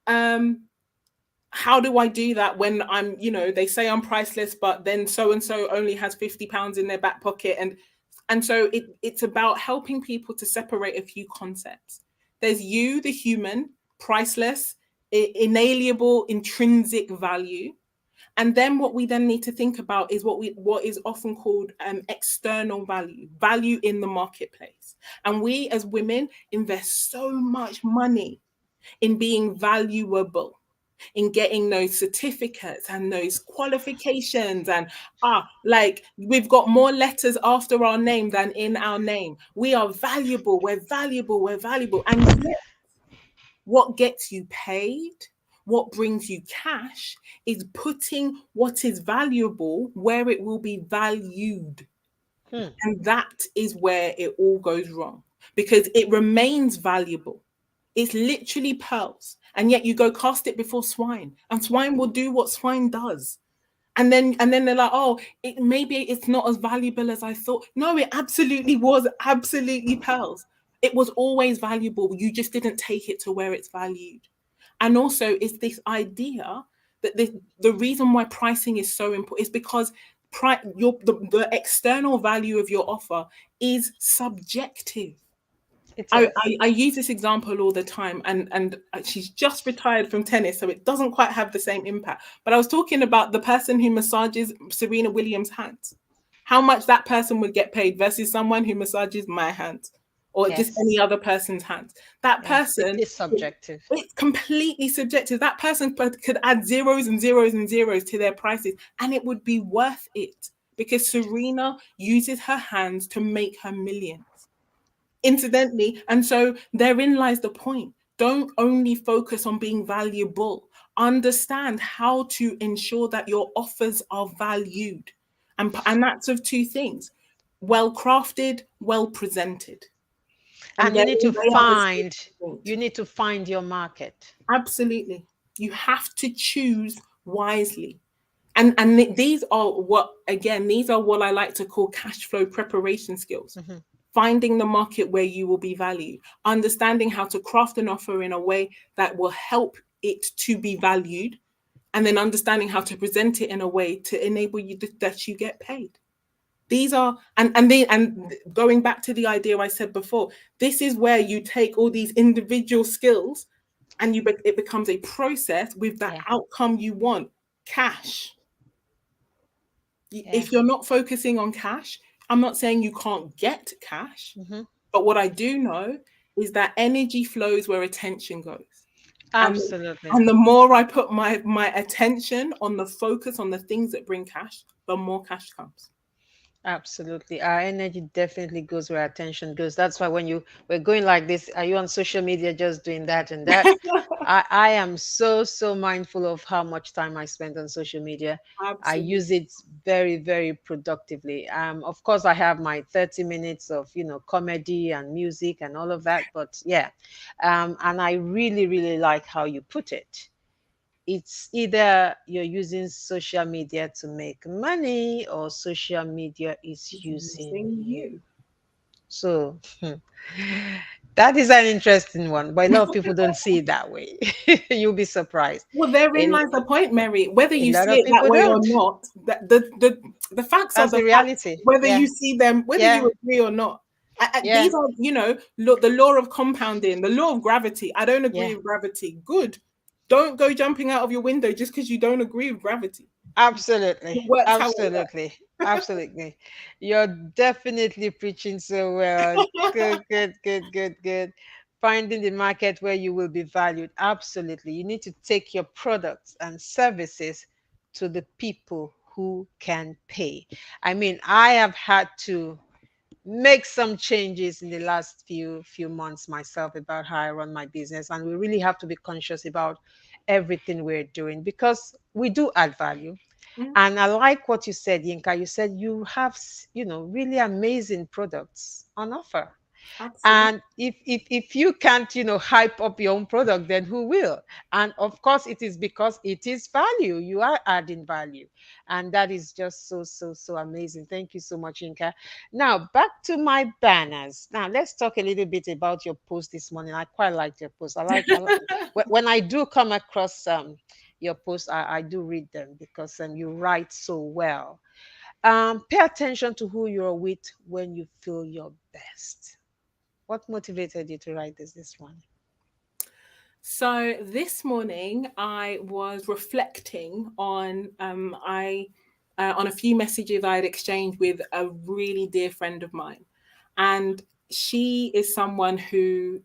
um, how do I do that when they say I'm priceless, but then so and so only has £50 in their back pocket, and so it's about helping people to separate a few concepts. There's you, the human, priceless, inalienable, intrinsic value. And then what we then need to think about is what is often called external value, value in the marketplace. And we as women invest so much money in being valuable, in getting those certificates and those qualifications, and like we've got more letters after our name than in our name. We are valuable, we're valuable, we're valuable. And yet what gets you paid, what brings you cash, is putting what is valuable where it will be valued. Hmm. And that is where it all goes wrong, because it remains valuable. It's literally pearls. And yet you go cast it before swine, and swine will do what swine does. And then they're like, oh, maybe it's not as valuable as I thought. No, it absolutely was, absolutely pearls. It was always valuable. You just didn't take it to where it's valued. And also, it's this idea that the reason why pricing is so important is because the external value of your offer is subjective. It I, is. I, I use this example all the time, and she's just retired from tennis, so it doesn't quite have the same impact. But I was talking about the person who massages Serena Williams' hands, how much that person would get paid versus someone who massages my hands or just any Yes. other person's hands. That Yes. It person, is subjective. it's completely subjective. That person could add zeros and zeros and zeros to their prices, and it would be worth it because Serena uses her hands to make her millions, incidentally. And so therein lies the point. Don't only focus on being valuable, understand how to ensure that your offers are valued. And that's of two things: well crafted, well presented. And And you need to they are the find, same thing. you need to find your market. Absolutely. You have to choose wisely. And these are what, again, these are what I like to call cash flow preparation skills. Mm-hmm. Finding the market where you will be valued, understanding how to craft an offer in a way that will help it to be valued, and then understanding how to present it in a way to enable you that you get paid. These are, and going back to the idea I said before, this is where you take all these individual skills and it becomes a process with that Yeah. outcome you want, cash. Yeah. If you're not focusing on cash, I'm not saying you can't get cash, Mm-hmm. but what I do know is that energy flows where attention goes. And Absolutely. and the more I put my attention on the focus on the things that bring cash, the more cash comes. Absolutely. Our energy definitely goes where our attention goes. That's why when you we're going like this, are you on social media just doing that and that? I am so, so mindful of how much time I spend on social media. I Absolutely. use it very, very productively. Of course, I have my 30 minutes of, comedy and music and all of that. But yeah, and I really, really like how you put it. It's either you're using social media to make money or social media is It's using using you. you. So that is an interesting one, but a lot of people don't see it that way. You'll be surprised. Well, therein A, lies the point, Mary. Whether a you lot see of it that people way or don't. not, the facts are That's the the facts. reality. Whether Yeah. you see them, whether Yeah. you agree or not. Yeah. These are, look, the law of compounding, the law of gravity. I don't Yeah. agree with gravity. Good. Don't go jumping out of your window just because you don't agree with gravity. Absolutely. It works how it Absolutely. Absolutely. You're definitely preaching so well. Good, good, good, good, good. Finding the market where you will be valued. Absolutely. You need to take your products and services to the people who can pay. I mean, I have had to make some changes in the last few months myself about how I run my business, and we really have to be conscious about everything we're doing because we do add value. works. And I like what you said, Yinka. You said you have, really amazing products on offer. Absolutely. And if you can't, hype up your own product, then who will? And of course, it is because it is value. You are adding value. And that is just so, so, so amazing. Thank you so much, Inka. Now, back to my banners. Now, let's talk a little bit about your post this morning. I quite liked your post. When I do come across your post, I do read them because you write so well. Pay attention to who you're with when you feel your best. What motivated you to write this one? So this morning I was reflecting on a few messages I had exchanged with a really dear friend of mine, and she is someone who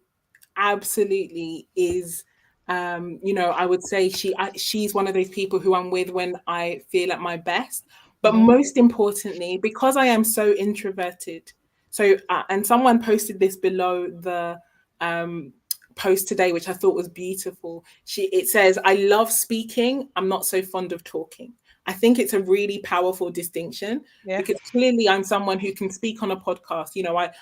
absolutely is. I would say she's one of those people who I'm with when I feel at my best. But Mm-hmm. most importantly, because I am so introverted. So and someone posted this below the um, post today, which I thought was beautiful. It says, "I love speaking. I'm not so fond of talking." I think it's a really powerful distinction Yeah. because clearly I'm someone who can speak on a podcast.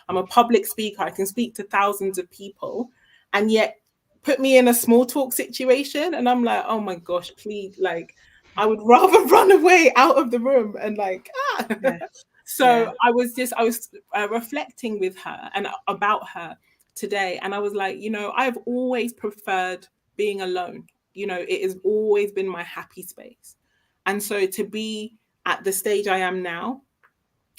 I'm a public speaker. I can speak to thousands of people, and yet put me in a small talk situation, and I'm like, oh my gosh, please, like, I would rather run away out of the room and like, ah. Yeah. Yeah. So I was reflecting with her and about her today, and I was like, I've always preferred being alone. It has always been my happy space, and so to be at the stage I am now,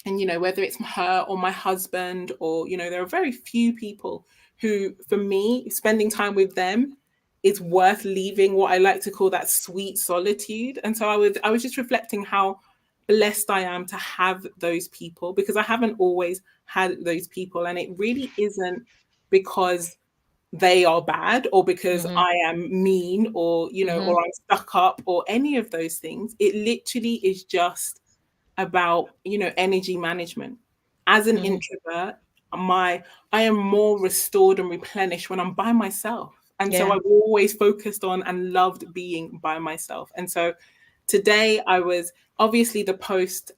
and whether it's her or my husband, or there are very few people who, for me, spending time with them is worth leaving what I like to call that sweet solitude. And so I was just reflecting how blessed I am to have those people, because I haven't always had those people, and it really isn't because they are bad or because Mm-hmm. I am mean, or Mm-hmm. or I'm stuck up or any of those things. It literally is just about energy management. As an Mm-hmm. introvert, my I am more restored and replenished when I'm by myself, and so Yeah. I've always focused on and loved being by myself. And so today I was obviously the post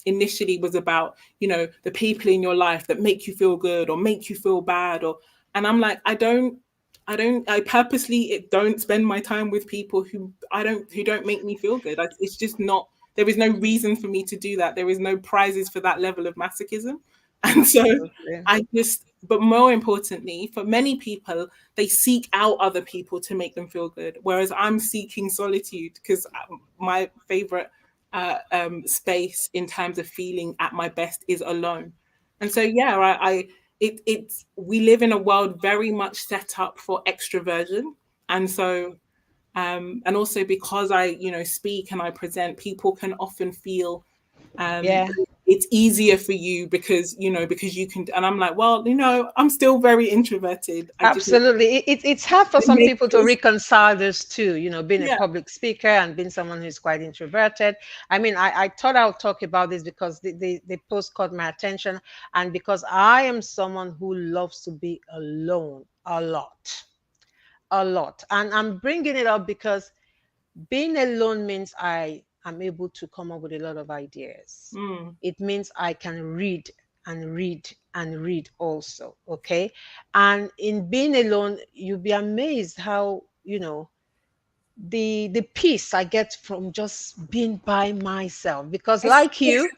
initially was about, the people in your life that make you feel good or make you feel bad, and I'm like, I purposely don't spend my time with people who don't make me feel good. It's just not, there is no reason for me to do that. There is no prizes for that level of masochism. And so Absolutely. but more importantly, for many people, they seek out other people to make them feel good. Whereas I'm seeking solitude because my favorite space in terms of feeling at my best is alone. And so, yeah, it's we live in a world very much set up for extroversion. And so, and also because I, speak and I present, people can often feel Yeah. it's easier for you because you can, and I'm like, well, I'm still very introverted. Absolutely. It's hard for It some makes people to us, reconcile those two, being a yeah. public speaker and being someone who's quite introverted. I mean, I thought I would talk about this because the post caught my attention, and because I am someone who loves to be alone a lot, a lot. And I'm bringing it up because being alone means I am able to come up with a lot of ideas. Mm, It means I can read and read and read also. Okay. And in being alone, you'll be amazed how, the peace I get from just being by myself. Because like you,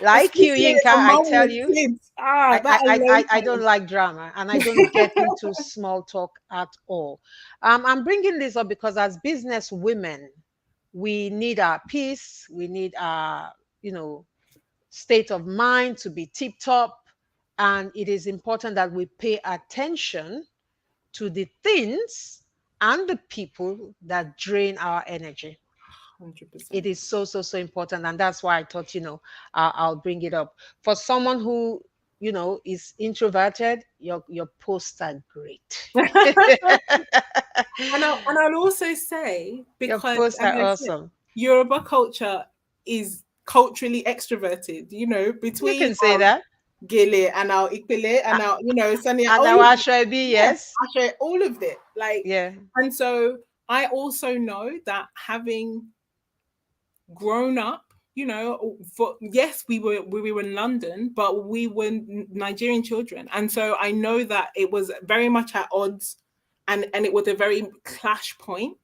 especially Yinka, a I mom tell with you, kids, I, that I, I, alone I I don't time. like drama, and I don't get into small talk at all. I'm bringing this up because as business women, we need our peace, we need our, you know, state of mind to be tip top. And it is important that we pay attention to the things and the people that drain our energy. It 100%. is so, so, so important. And that's why I thought, I'll bring it up. For someone who, is introverted, your posts are great. And I'll also say, Your because posts as are I said, awesome. Yoruba culture is culturally extroverted, You between can say our that. Gele and our Ikpele and our, Sanya, And all now of I it. shall be, Yeah, yes. I share all of it. Like, Yeah. and so I also know that having grown up, for yes, we were in London, but we were Nigerian children, and so I know that it was very much at odds, and it was a very clash point,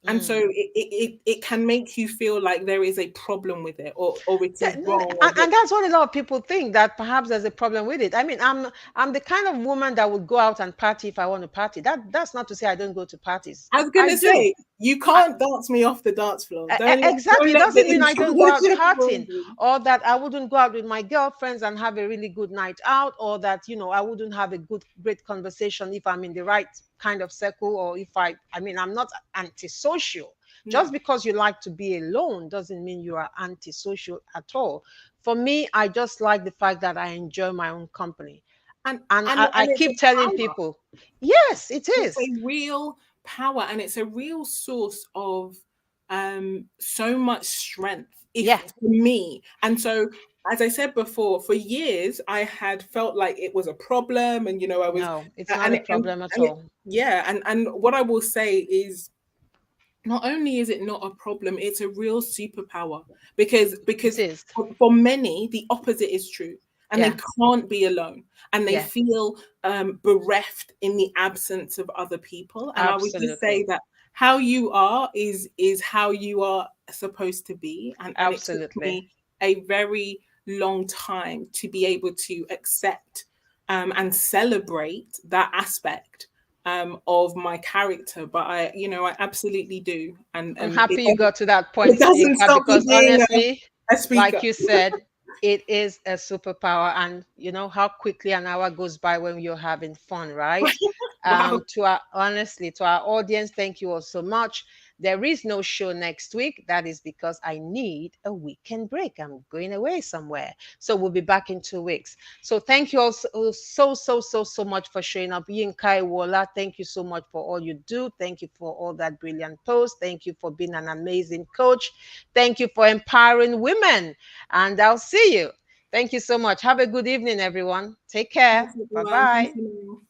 and so Mm. it can make you feel like there is a problem with it, or it Yeah, is wrong, or and that's what a lot of people think, that perhaps there's a problem with it. I mean, I'm the kind of woman that would go out and party if I want to party. That's not to say I don't go to parties. I was I gonna do. say, you can't dance me off the dance floor. Don't Exactly. It let the doesn't mean I don't go out introversion fool partying, you. or that I wouldn't go out with my girlfriends and have a really good night out, or that, I wouldn't have a great conversation if I'm in the right kind of circle, or if I mean, I'm not antisocial. Just No, because you like to be alone doesn't mean you are antisocial at all. For me, I just like the fact that I enjoy my own company. and And and I and it's a keep telling power. people, yes, it It's is. a real power, and it's a real source of so much strength, if Yeah. for me. And so, as I said before, for years I had felt like it was a problem, and I was, No, it's not a and problem at and it, all. yeah, and what I will say is, not only is it not a problem, it's a real superpower, because It is. for many the opposite is true, and they Yeah. can't be alone, and they Yeah. feel bereft in the absence of other people. And I would just say Absolutely. that how you are is how you are supposed to be, and it took Absolutely. me a very long time to be able to accept and celebrate that aspect of my character. But I absolutely do, I'm and happy you got to that it point, doesn't Yinka, stop me because being honestly, a speaker. like you said, it is a superpower. And you know how quickly an hour goes by when you're having fun, right? Wow. To our audience, thank you all so much. There is no show next week. That is because I need a weekend break. I'm going away somewhere. So we'll be back in 2 weeks. So thank you all so much for showing up. Yinka Ewuola, thank you so much for all you do. Thank you for all that brilliant post. Thank you for being an amazing coach. Thank you for empowering women. And I'll see you. Thank you so much. Have a good evening, everyone. Take care. Thanks, Bye everyone. Thank bye. you.